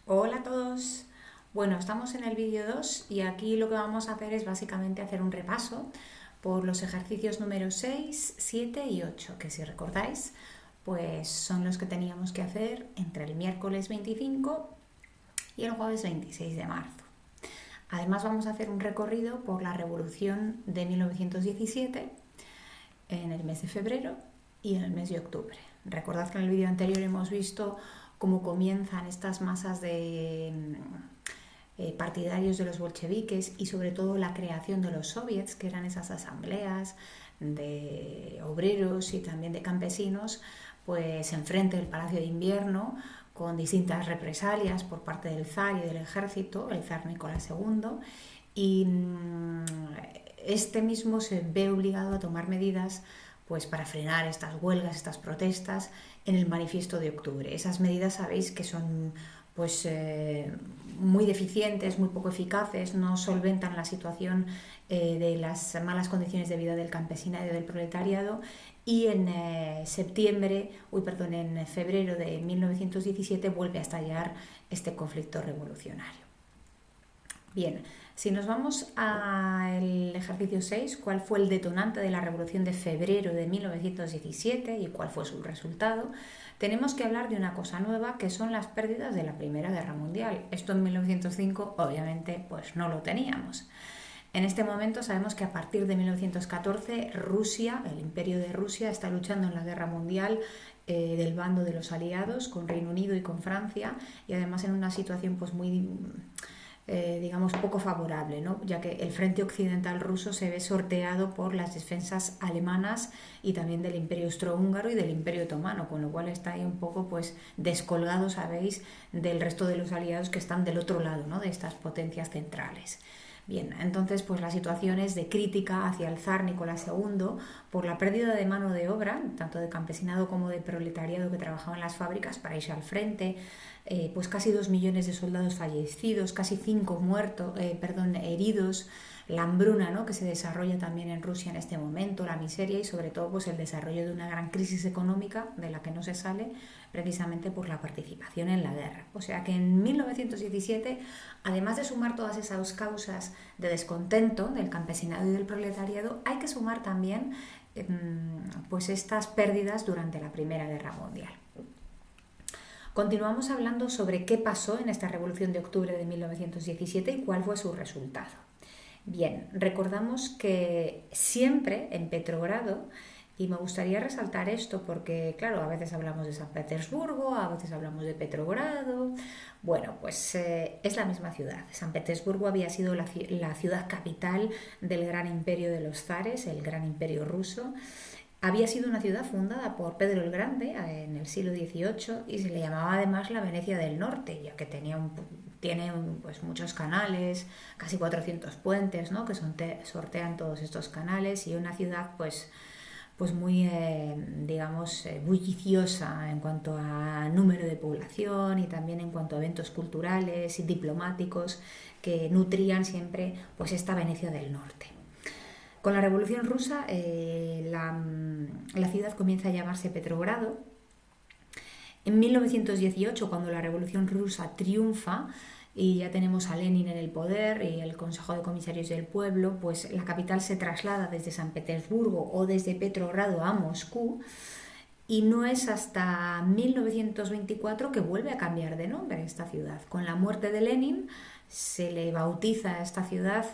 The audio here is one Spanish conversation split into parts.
Hola a todos. Bueno, estamos en el vídeo 2 y aquí lo que vamos a hacer es básicamente hacer un repaso por los ejercicios número 6, 7 y 8, que si recordáis, pues son los que teníamos que hacer entre el miércoles 25 y el jueves 26 de marzo. Además vamos a hacer un recorrido por la Revolución de 1917 en el mes de febrero y en el mes de octubre. Recordad que en el vídeo anterior hemos visto cómo comienzan estas masas de partidarios de los bolcheviques y sobre todo la creación de los soviets, que eran esas asambleas de obreros y también de campesinos, pues enfrente del Palacio de Invierno, con distintas represalias por parte del zar y del ejército, el zar Nicolás II, y este mismo se ve obligado a tomar medidas pues para frenar estas huelgas, estas protestas en el manifiesto de octubre. Esas medidas sabéis que son pues muy deficientes, muy poco eficaces, no solventan la situación de las malas condiciones de vida del campesinado y del proletariado, y en en febrero de 1917 vuelve a estallar este conflicto revolucionario. Bien, si nos vamos al ejercicio 6, ¿cuál fue el detonante de la Revolución de febrero de 1917 y cuál fue su resultado? Tenemos que hablar de una cosa nueva, que son las pérdidas de la Primera Guerra Mundial. Esto en 1905 obviamente pues no lo teníamos. En este momento sabemos que a partir de 1914 Rusia, el Imperio de Rusia, está luchando en la Guerra Mundial del bando de los aliados, con Reino Unido y con Francia, y además en una situación pues muy digamos poco favorable, ¿no? Ya que el frente occidental ruso se ve sorteado por las defensas alemanas y también del Imperio Austrohúngaro y del Imperio Otomano, con lo cual está ahí un poco pues descolgado, sabéis, del resto de los aliados que están del otro lado, ¿no?, de estas potencias centrales. Bien, entonces pues la situación es de crítica hacia el zar Nicolás II por la pérdida de mano de obra, tanto de campesinado como de proletariado que trabajaba en las fábricas para irse al frente, pues casi 2 millones de soldados fallecidos, casi 5 heridos, la hambruna, ¿no?, que se desarrolla también en Rusia en este momento, la miseria y sobre todo pues el desarrollo de una gran crisis económica de la que no se sale precisamente por la participación en la guerra. O sea que en 1917, además de sumar todas esas causas de descontento del campesinado y del proletariado, hay que sumar también pues estas pérdidas durante la Primera Guerra Mundial. Continuamos hablando sobre qué pasó en esta Revolución de Octubre de 1917 y cuál fue su resultado. Bien, recordamos que siempre en Petrogrado, y me gustaría resaltar esto porque, claro, a veces hablamos de San Petersburgo, a veces hablamos de Petrogrado. Bueno, pues es la misma ciudad. San Petersburgo había sido la ciudad capital del gran imperio de los zares, el gran imperio ruso. Había sido una ciudad fundada por Pedro el Grande en el siglo XVIII y se le llamaba además la Venecia del Norte, ya que tiene pues muchos canales, casi 400 puentes, ¿no?, que sortean todos estos canales, y una ciudad pues muy, digamos, bulliciosa en cuanto a número de población y también en cuanto a eventos culturales y diplomáticos que nutrían siempre pues esta Venecia del Norte. Con la Revolución Rusa la ciudad comienza a llamarse Petrogrado. En 1918, cuando la Revolución Rusa triunfa y ya tenemos a Lenin en el poder y el Consejo de Comisarios del Pueblo, pues la capital se traslada desde San Petersburgo o desde Petrogrado a Moscú, y no es hasta 1924 que vuelve a cambiar de nombre esta ciudad. Con la muerte de Lenin se le bautiza a esta ciudad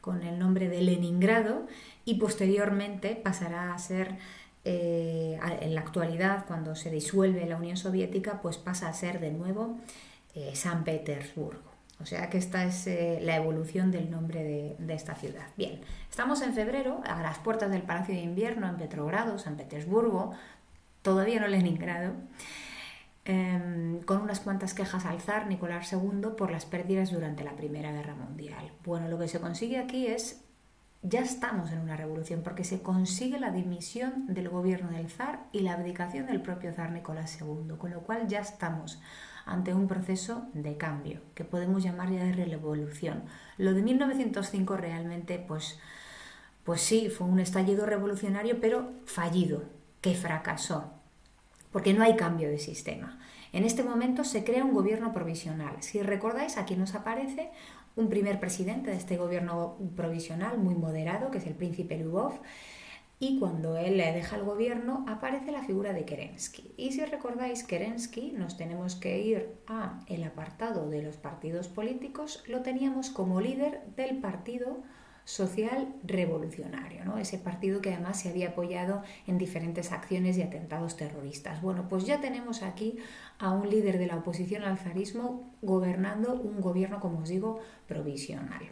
con el nombre de Leningrado y posteriormente pasará a ser, en la actualidad, cuando se disuelve la Unión Soviética, pues pasa a ser de nuevo San Petersburgo. O sea que esta es la evolución del nombre de esta ciudad. Bien, estamos en febrero, a las puertas del Palacio de Invierno en Petrogrado, San Petersburgo, todavía no Leningrado, con unas cuantas quejas al zar Nicolás II por las pérdidas durante la Primera Guerra Mundial. Bueno, lo que se consigue aquí es, ya estamos en una revolución, porque se consigue la dimisión del gobierno del zar y la abdicación del propio zar Nicolás II, con lo cual ya estamos ante un proceso de cambio, que podemos llamar ya de revolución. Lo de 1905 realmente, pues sí, fue un estallido revolucionario, pero fallido, que fracasó, porque no hay cambio de sistema. En este momento se crea un gobierno provisional. Si recordáis, aquí nos aparece un primer presidente de este gobierno provisional muy moderado, que es el príncipe Lubov, y cuando él deja el gobierno aparece la figura de Kerensky. Y si recordáis, Kerensky, nos tenemos que ir a el apartado de los partidos políticos, lo teníamos como líder del Partido Social Revolucionario, ¿no? Ese partido que además se había apoyado en diferentes acciones y atentados terroristas. Bueno, pues ya tenemos aquí a un líder de la oposición al zarismo gobernando un gobierno, como os digo, provisional.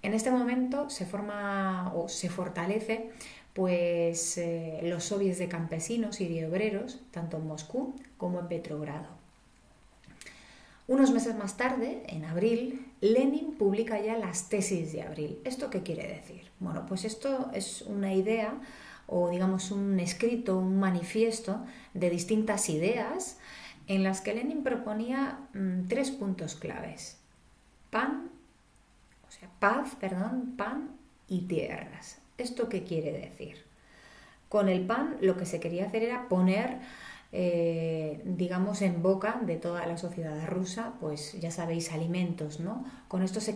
En este momento se forma o se fortalece pues los soviets de campesinos y de obreros, tanto en Moscú como en Petrogrado. Unos meses más tarde, en abril, Lenin publica ya las tesis de abril. ¿Esto qué quiere decir? Bueno, pues esto es una idea o digamos un escrito, un manifiesto de distintas ideas en las que Lenin proponía 3 puntos claves. Pan y tierras. ¿Esto qué quiere decir? Con el pan lo que se quería hacer era poner, digamos, en boca de toda la sociedad rusa, pues ya sabéis, alimentos, ¿no? Con esto se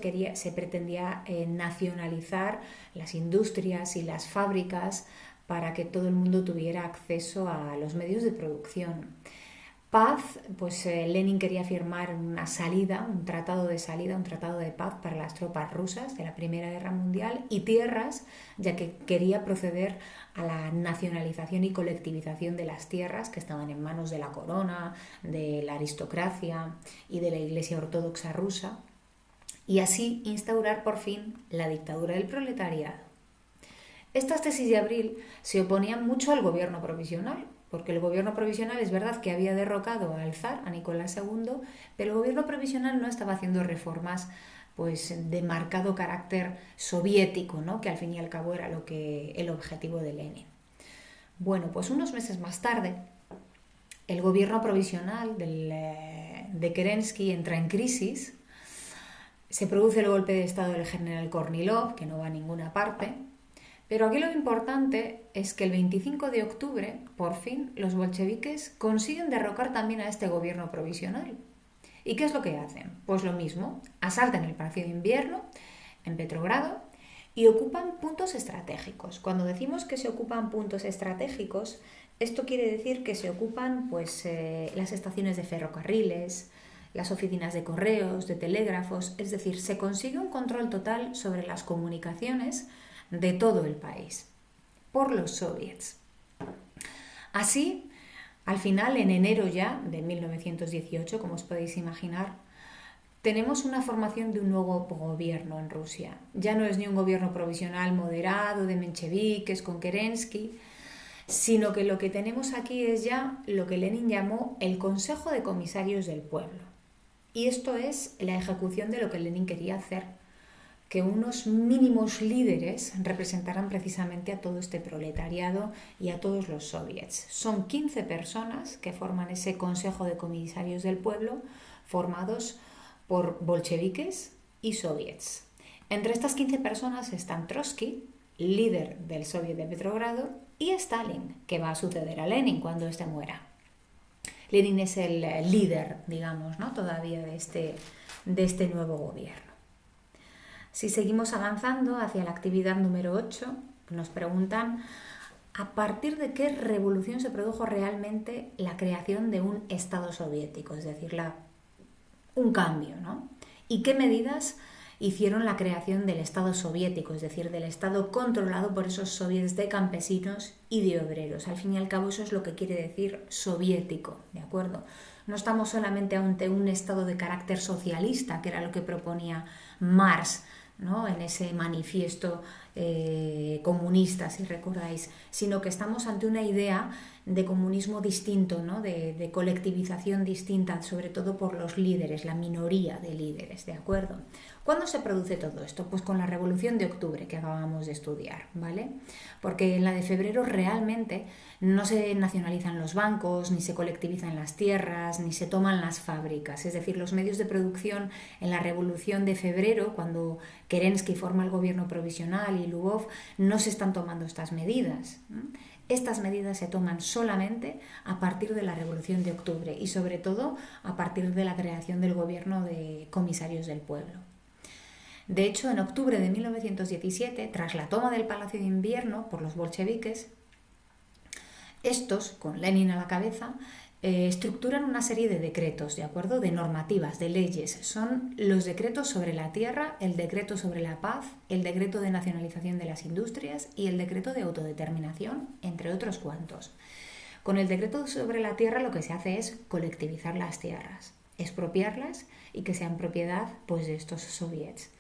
pretendía nacionalizar las industrias y las fábricas para que todo el mundo tuviera acceso a los medios de producción. Paz, pues Lenin quería firmar una salida, un tratado de paz para las tropas rusas de la Primera Guerra Mundial, y tierras, ya que quería proceder a la nacionalización y colectivización de las tierras que estaban en manos de la corona, de la aristocracia y de la Iglesia Ortodoxa rusa, y así instaurar por fin la dictadura del proletariado. Estas tesis de abril se oponían mucho al gobierno provisional, porque el gobierno provisional es verdad que había derrocado al zar, a Nicolás II, pero el gobierno provisional no estaba haciendo reformas pues, de marcado carácter soviético, ¿no? Que al fin y al cabo era el objetivo de Lenin. Bueno, pues unos meses más tarde, el gobierno provisional de Kerensky entra en crisis, se produce el golpe de estado del general Kornilov, que no va a ninguna parte. Pero aquí lo importante es que el 25 de octubre, por fin, los bolcheviques consiguen derrocar también a este gobierno provisional. ¿Y qué es lo que hacen? Pues lo mismo, asaltan el Palacio de Invierno en Petrogrado y ocupan puntos estratégicos. Cuando decimos que se ocupan puntos estratégicos, esto quiere decir que se ocupan pues, las estaciones de ferrocarriles, las oficinas de correos, de telégrafos, es decir, se consigue un control total sobre las comunicaciones de todo el país, por los soviets. Así, al final, en enero ya de 1918, como os podéis imaginar, tenemos una formación de un nuevo gobierno en Rusia. Ya no es ni un gobierno provisional moderado de mencheviques con Kerensky, sino que lo que tenemos aquí es ya lo que Lenin llamó el Consejo de Comisarios del Pueblo. Y esto es la ejecución de lo que Lenin quería hacer, que unos mínimos líderes representaran precisamente a todo este proletariado y a todos los soviets. Son 15 personas que forman ese Consejo de Comisarios del Pueblo, formados por bolcheviques y soviets. Entre estas 15 personas están Trotsky, líder del Soviet de Petrogrado, y Stalin, que va a suceder a Lenin cuando éste muera. Lenin es el líder, digamos, ¿no? Todavía de este nuevo gobierno. Si seguimos avanzando hacia la actividad número 8, nos preguntan a partir de qué revolución se produjo realmente la creación de un Estado soviético, es decir, un cambio, ¿no? Y qué medidas hicieron la creación del Estado soviético, es decir, del Estado controlado por esos soviets de campesinos y de obreros. Al fin y al cabo eso es lo que quiere decir soviético, ¿de acuerdo? No estamos solamente ante un Estado de carácter socialista, que era lo que proponía Marx, ¿no? En ese manifiesto comunista, si recordáis, sino que estamos ante una idea de comunismo distinto, ¿no? de colectivización distinta, sobre todo por los líderes, la minoría de líderes, ¿de acuerdo? ¿Cuándo se produce todo esto? Pues con la Revolución de Octubre que acabamos de estudiar, ¿vale? Porque en la de febrero realmente no se nacionalizan los bancos, ni se colectivizan las tierras, ni se toman las fábricas. Es decir, los medios de producción en la Revolución de febrero, cuando Kerensky forma el gobierno provisional y y Lvov, no se están tomando estas medidas. Estas medidas se toman solamente a partir de la Revolución de Octubre y sobre todo a partir de la creación del gobierno de comisarios del pueblo. De hecho, en octubre de 1917, tras la toma del Palacio de Invierno por los bolcheviques, estos, con Lenin a la cabeza, estructuran una serie de decretos, ¿de acuerdo? De normativas, de leyes. Son los decretos sobre la tierra, el decreto sobre la paz, el decreto de nacionalización de las industrias y el decreto de autodeterminación, entre otros cuantos. Con el decreto sobre la tierra lo que se hace es colectivizar las tierras, expropiarlas y que sean propiedad pues, de estos soviets.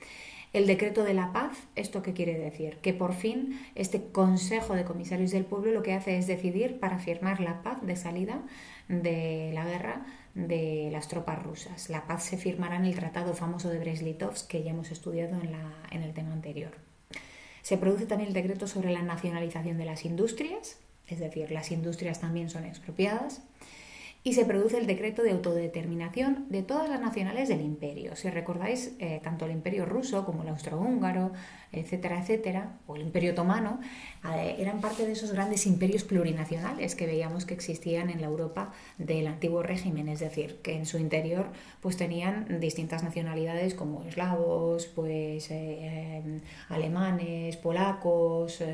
El decreto de la paz, ¿esto qué quiere decir? Que por fin este Consejo de Comisarios del Pueblo lo que hace es decidir para firmar la paz de salida de la guerra de las tropas rusas. La paz se firmará en el tratado famoso de Brest-Litovsk que ya hemos estudiado en el tema anterior. Se produce también el decreto sobre la nacionalización de las industrias, es decir, las industrias también son expropiadas. Y se produce el decreto de autodeterminación de todas las nacionales del imperio. Si recordáis, tanto el imperio ruso como el austrohúngaro, etcétera, etcétera, o el imperio otomano, eran parte de esos grandes imperios plurinacionales que veíamos que existían en la Europa del antiguo régimen, es decir, que en su interior pues tenían distintas nacionalidades como eslavos, pues alemanes, polacos,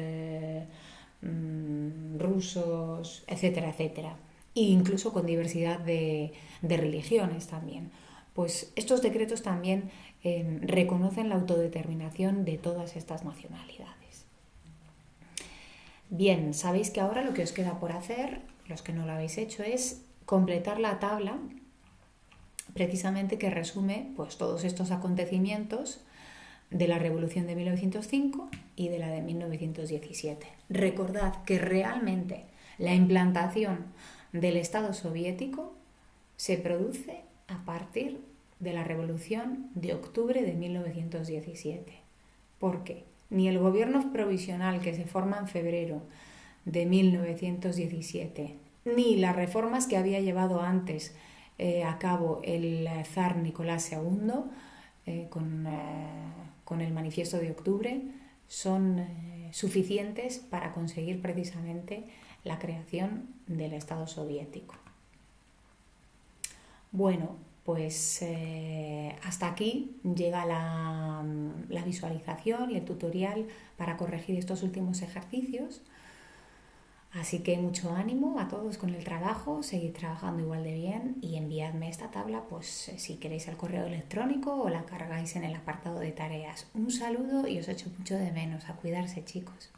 rusos, etcétera, etcétera. E incluso con diversidad de religiones también. Pues estos decretos también reconocen la autodeterminación de todas estas nacionalidades. Bien, sabéis que ahora lo que os queda por hacer, los que no lo habéis hecho, es completar la tabla precisamente que resume pues, todos estos acontecimientos de la Revolución de 1905 y de la de 1917. Recordad que realmente la implantación del Estado soviético se produce a partir de la Revolución de Octubre de 1917. ¿Por qué? Ni el gobierno provisional que se forma en febrero de 1917, ni las reformas que había llevado antes a cabo el zar Nicolás II con el Manifiesto de Octubre son suficientes para conseguir precisamente la creación del Estado soviético. Bueno, pues hasta aquí llega la visualización y el tutorial para corregir estos últimos ejercicios. Así que mucho ánimo a todos con el trabajo, seguid trabajando igual de bien y enviadme esta tabla pues si queréis al correo electrónico o la cargáis en el apartado de tareas. Un saludo y os echo mucho de menos. A cuidarse, chicos.